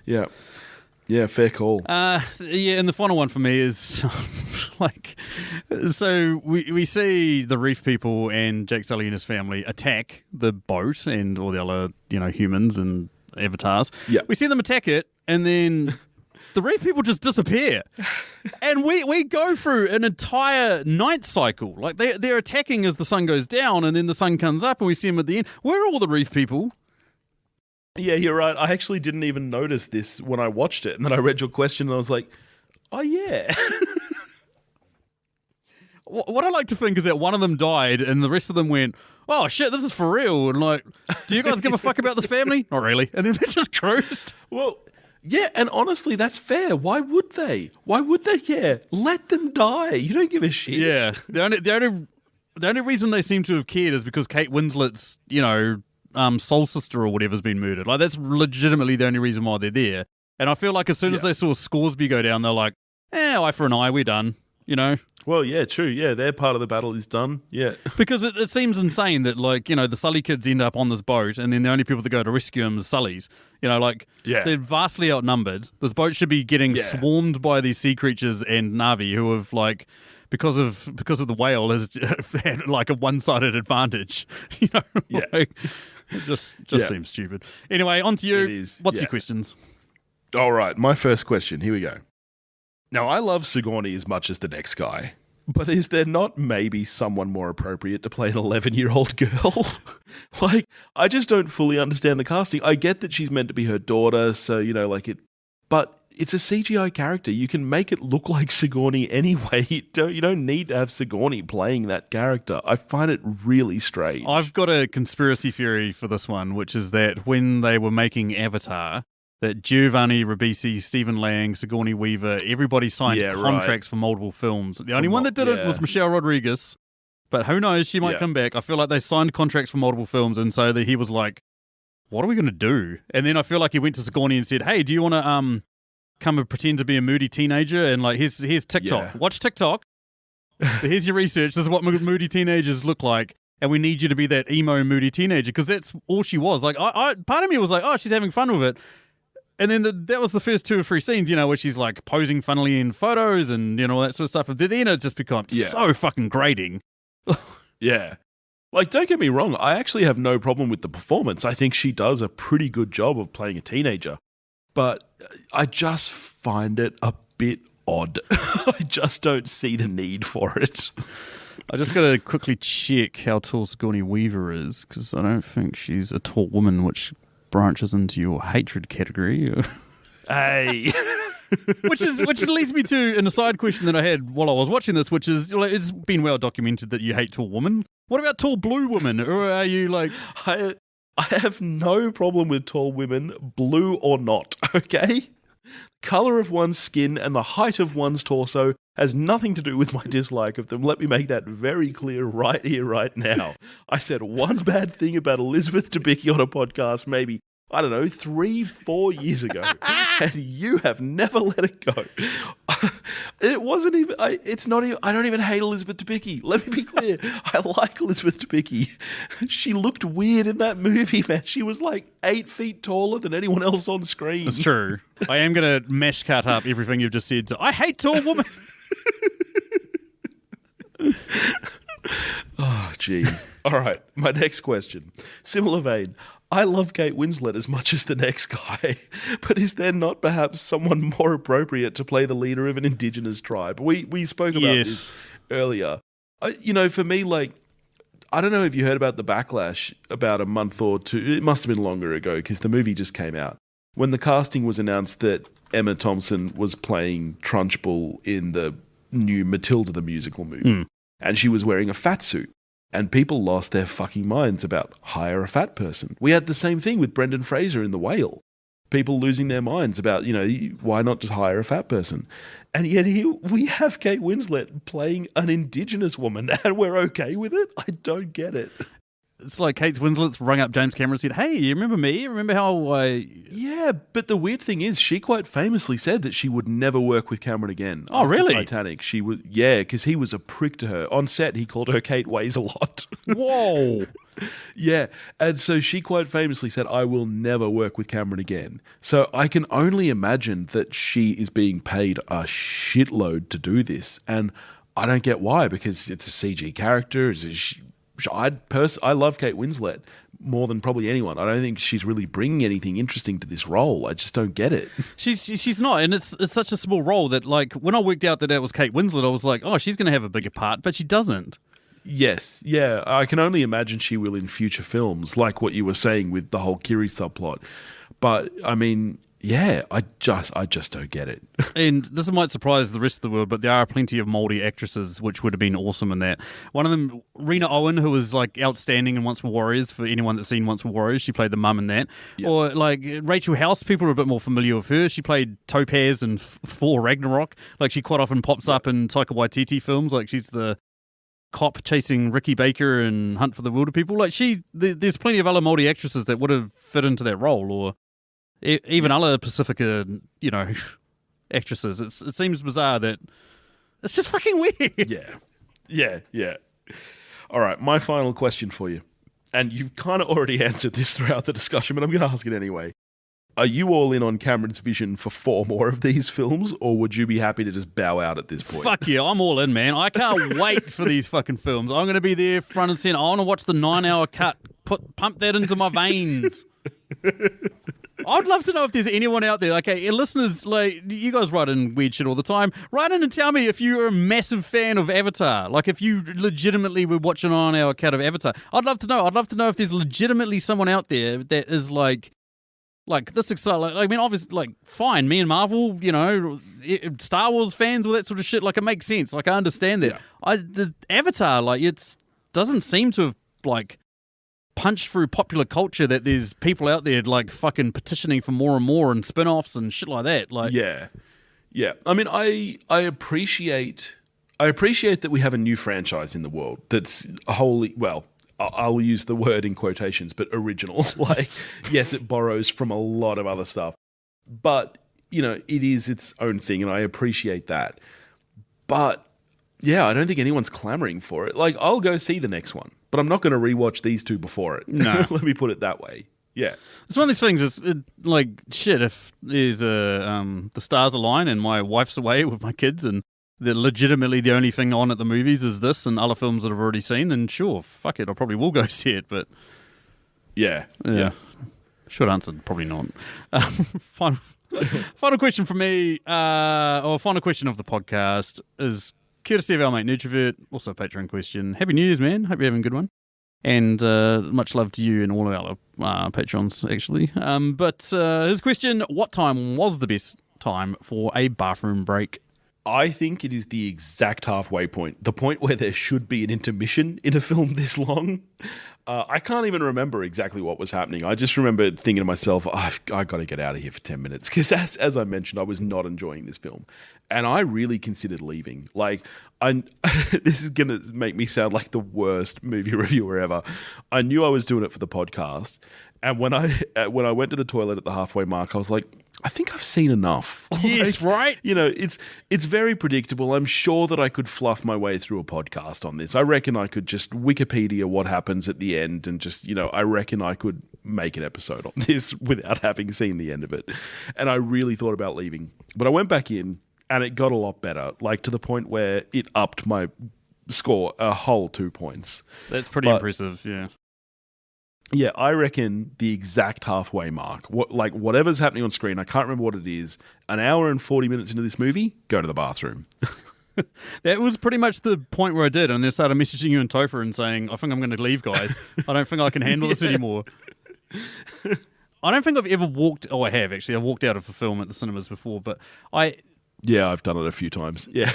Yeah. Yeah, fair call. And the final one for me is like, so we see the reef people and Jake Sully and his family attack the boat and all the other, humans and avatars. Yeah. We see them attack it and then the reef people just disappear. And we go through an entire night cycle. Like they're attacking as the sun goes down and then the sun comes up and we see them at the end. Where are all the reef people? Yeah, you're right. I actually didn't even notice this when I watched it. And then I read your question and I was like, oh, yeah. What I like to think is that one of them died and the rest of them went, oh, shit, this is for real. And like, do you guys give a fuck about this family? Not really. And then they just cruised. Well, yeah, and honestly, that's fair. Why would they? Why would they care? Let them die. You don't give a shit. Yeah. The only reason they seem to have cared is because Kate Winslet's, soul sister or whatever's been murdered. Like that's legitimately the only reason why they're there. And I feel like as soon as they saw Scoresby go down, they're like, eye for an eye, we're done. Well, yeah, true. Yeah, their part of the battle is done. Yeah. Because it seems insane that the Sully kids end up on this boat and then the only people that go to rescue them is Sullys. They're vastly outnumbered. This boat should be getting swarmed by these sea creatures and Na'vi who have because of the whale has had like a one-sided advantage. It just seems stupid. Anyway, on to you. What's your questions? All right, my first question. Here we go. Now, I love Sigourney as much as the next guy, but is there not maybe someone more appropriate to play an 11-year-old girl? I just don't fully understand the casting. I get that she's meant to be her daughter, so, but it's a CGI character. You can make it look like Sigourney anyway. You don't need to have Sigourney playing that character. I find it really strange. I've got a conspiracy theory for this one, which is that when they were making Avatar, that Giovanni Ribisi, Stephen Lang, Sigourney Weaver, everybody signed contracts for multiple films. The only one that did it was Michelle Rodriguez, but who knows, she might come back. I feel like they signed contracts for multiple films, and so he was like, what are we going to do? And then I feel like he went to Sigourney and said, hey, do you want to come and pretend to be a moody teenager? And like, here's TikTok. Watch TikTok. Here's your research. This is what moody teenagers look like. And we need you to be that emo, moody teenager, because that's all she was. Like, part of me was like, oh, she's having fun with it. And then that was the first 2 or 3 scenes, where she's like posing funnily in photos and, all that sort of stuff. Then it just becomes so fucking grating. Yeah. Like, don't get me wrong. I actually have no problem with the performance. I think she does a pretty good job of playing a teenager. But I just find it a bit odd. I just don't see the need for it. I just got to quickly check how tall Sigourney Weaver is, because I don't think she's a tall woman, which branches into your hatred category. Hey. which leads me to an aside question that I had while I was watching this, which is, it's been well documented that you hate tall women. What about tall blue women? Or are you like... I have no problem with tall women, blue or not, okay? Color of one's skin and the height of one's torso has nothing to do with my dislike of them. Let me make that very clear right here, right now. I said one bad thing about Elizabeth Debicki on a podcast maybe, 3-4 years ago, and you have never let it go. It wasn't even, it's not even, I don't even hate Elizabeth Debicki. Let me be clear. I like Elizabeth Debicki. She looked weird in that movie, man. She was like 8 feet taller than anyone else on screen. That's true. I am going to mash cut up everything you've just said. I hate tall women. Oh, jeez. All right, my next question. Similar vein. I love Kate Winslet as much as the next guy, but is there not perhaps someone more appropriate to play the leader of an indigenous tribe? We spoke about this earlier. For me, I don't know if you heard about the backlash about a month or 2. It must have been longer ago because the movie just came out. When the casting was announced that Emma Thompson was playing Trunchbull in the new Matilda the musical movie, and she was wearing a fat suit. And people lost their fucking minds about hire a fat person. We had the same thing with Brendan Fraser in The Whale. People losing their minds about, why not just hire a fat person? And yet here we have Kate Winslet playing an indigenous woman, and we're okay with it? I don't get it. It's like Kate Winslet's rung up James Cameron and said, hey, you remember me? Remember how I... Yeah, but the weird thing is she quite famously said that she would never work with Cameron again. Oh, after really? Titanic. She would, yeah, because he was a prick to her. On set, he called her Kate Weighs a lot. Whoa. Yeah, and so she quite famously said, I will never work with Cameron again. So I can only imagine that she is being paid a shitload to do this. And I don't get why, because it's a CG character. I love Kate Winslet more than probably anyone. I don't think she's really bringing anything interesting to this role. I just don't get it. She's not, and it's such a small role that, like, when I worked out that it was Kate Winslet, I was like, oh, she's going to have a bigger part, but she doesn't. Yes, yeah. I can only imagine she will in future films, like what you were saying with the whole Kiri subplot. But, I mean... yeah, I just don't get it. And this might surprise the rest of the world, but there are plenty of Māori actresses which would have been awesome in that. One of them, Rena Owen, who was like outstanding in Once Were Warriors, for anyone that's seen Once Were Warriors, she played the mum in that. Yep. Or like Rachel House, people are a bit more familiar with her. She played Topaz in Thor Ragnarok. Like she quite often pops up in Taika Waititi films. Like she's the cop chasing Ricky Baker in Hunt for the Wilder People. Like there's plenty of other Māori actresses that would have fit into that role, or even other Pacifica, actresses. It seems bizarre that it's just fucking weird. Yeah. All right, my final question for you. And you've kind of already answered this throughout the discussion, but I'm going to ask it anyway. Are you all in on Cameron's vision for 4 more of these films, or would you be happy to just bow out at this point? Fuck yeah, I'm all in, man. I can't wait for these fucking films. I'm going to be there front and center. I want to watch the 9-hour cut. Pump that into my veins. I'd love to know if there's anyone out there. Okay, listeners, like, you guys write in weird shit all the time. Write in and tell me if you're a massive fan of Avatar. Like, if you legitimately would watch an 9-hour cut of Avatar. I'd love to know. I'd love to know if there's legitimately someone out there that is like this excited. Like, I mean, obviously, like, fine. Me and Marvel, Star Wars fans, all that sort of shit. Like, it makes sense. Like, I understand that. Yeah. The Avatar, like, doesn't seem to have like punched through popular culture, that there's people out there like fucking petitioning for more and more and spin-offs and shit like that. Like, yeah. I mean, I appreciate that we have a new franchise in the world that's wholly, well, I'll use the word in quotations, but original. Like, yes, it borrows from a lot of other stuff, but it is its own thing, and I appreciate that. But yeah, I don't think anyone's clamoring for it. Like, I'll go see the next one, but I'm not going to rewatch these 2 before it. No. Let me put it that way. Yeah. It's one of these things, like, shit, if there's the stars align and my wife's away with my kids and legitimately the only thing on at the movies is this and other films that I've already seen, then sure, fuck it, I probably will go see it, but... Yeah. Short answer, probably not. Final question from me, or final question of the podcast is... courtesy of our mate Nutrovert, also a Patreon question. Happy New Year's, man. Hope you're having a good one. And much love to you and all of our patrons, actually. But his question, what time was the best time for a bathroom break? I think it is the exact halfway point. The point where there should be an intermission in a film this long. I can't even remember exactly what was happening. I just remember thinking to myself, I've got to get out of here for 10 minutes. Because as I mentioned, I was not enjoying this film. And I really considered leaving. Like, this is going to make me sound like the worst movie reviewer ever. I knew I was doing it for the podcast. And when I went to the toilet at the halfway mark, I was like, I think I've seen enough. Yes, right? It's very predictable. I'm sure that I could fluff my way through a podcast on this. I reckon I could just Wikipedia what happens at the end and just, I reckon I could make an episode on this without having seen the end of it. And I really thought about leaving. But I went back in and it got a lot better, like to the point where it upped my score a whole 2 points. That's pretty impressive, yeah. Yeah, I reckon the exact halfway mark. Whatever's happening on screen, I can't remember what it is. An hour and 40 minutes into this movie, go to the bathroom. That was pretty much the point where I did, and then started messaging you and Topher and saying, I think I'm going to leave, guys. I don't think I can handle this anymore. I don't think I've ever walked... Oh, I have, actually. I've walked out of a film at the cinemas before, but Yeah, I've done it a few times. Yeah.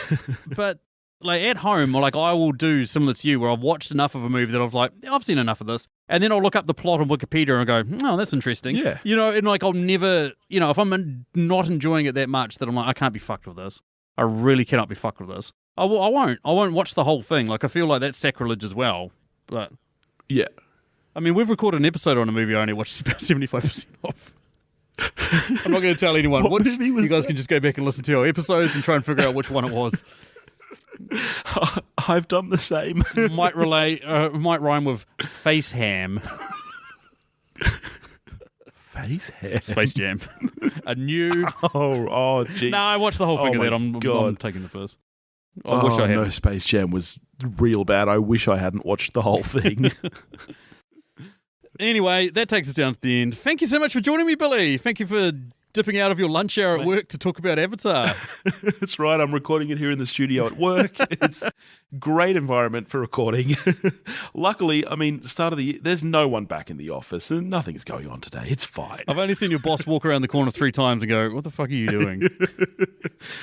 But... like at home, like I will do similar to you, where I've watched enough of a movie that I've seen enough of this, and then I'll look up the plot on Wikipedia and go, oh, that's interesting. Yeah. And like I'll never, if I'm not enjoying it that much, that I'm like, I can't be fucked with this. I really cannot be fucked with this. I won't. I won't watch the whole thing. Like, I feel like that's sacrilege as well. But Yeah. I mean, we've recorded an episode on a movie I only watched about 75% of. I'm not going to tell anyone. What movie was you guys that? can just go back and listen to our episodes and try and figure out which one it was. I've done the same. Might rhyme with face ham. Face hair. Space Jam. A new... Oh, geez. No, I watched the whole thing of my that. I'm God. taking the piss. I wish I hadn't. No, Space Jam was real bad. I wish I hadn't watched the whole thing. Anyway, that takes us down to the end. Thank you so much for joining me, Billy. Thank you for dipping out of your lunch hour at work to talk about Avatar. That's right. I'm recording it here in the studio at work. It's great environment for recording. Luckily, I mean, start of the year, there's no one back in the office and nothing's going on today. It's fine. I've only seen your boss walk around the corner 3 times and go, what the fuck are you doing?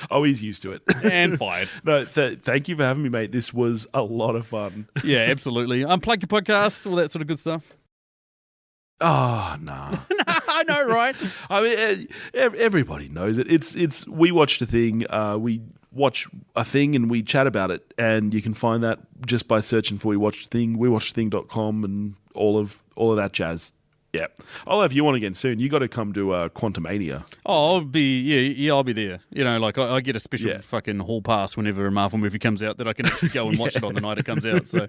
Oh, he's used to it. And fired. No, thank you for having me, mate. This was a lot of fun. Yeah, absolutely. Unplug your podcast, all that sort of good stuff. Oh, no. I know, right? I mean, everybody knows it. It's we watched a thing. We watch a thing and we chat about it, and you can find that just by searching for We Watched a Thing, wewatchedathing.com, and all of that jazz. Yeah, I'll have you on again soon. You got to come to Quantumania. Oh, I'll be there. You know, like I get a special fucking hall pass whenever a Marvel movie comes out that I can actually go and watch it on the night it comes out. So.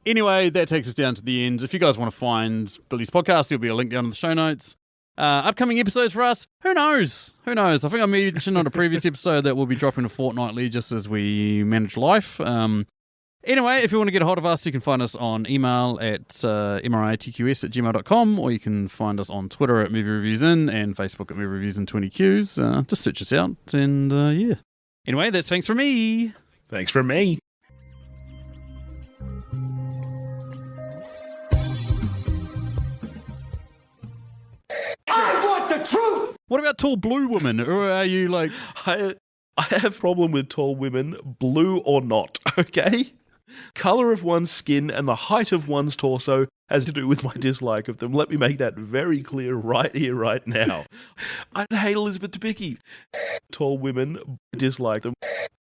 Anyway, that takes us down to the end. If you guys want to find Billy's podcast, there'll be a link down in the show notes. Upcoming episodes for us, who knows? Who knows? I think I mentioned on a previous episode that we'll be dropping a fortnightly just as we manage life. Anyway, if you want to get a hold of us, you can find us on email at mritqs@gmail.com, or you can find us on Twitter at Movie Reviews In and Facebook at Movie Reviews In 20Qs. Just search us out, and yeah. Anyway, that's thanks from me. Thanks from me. What about Tall Blue Woman? Or are you like... I have a problem with tall women, blue or not, okay? Color of one's skin and the height of one's torso has to do with my dislike of them. Let me make that very clear right here, right now. I hate Elizabeth Debicki. Tall women, dislike them.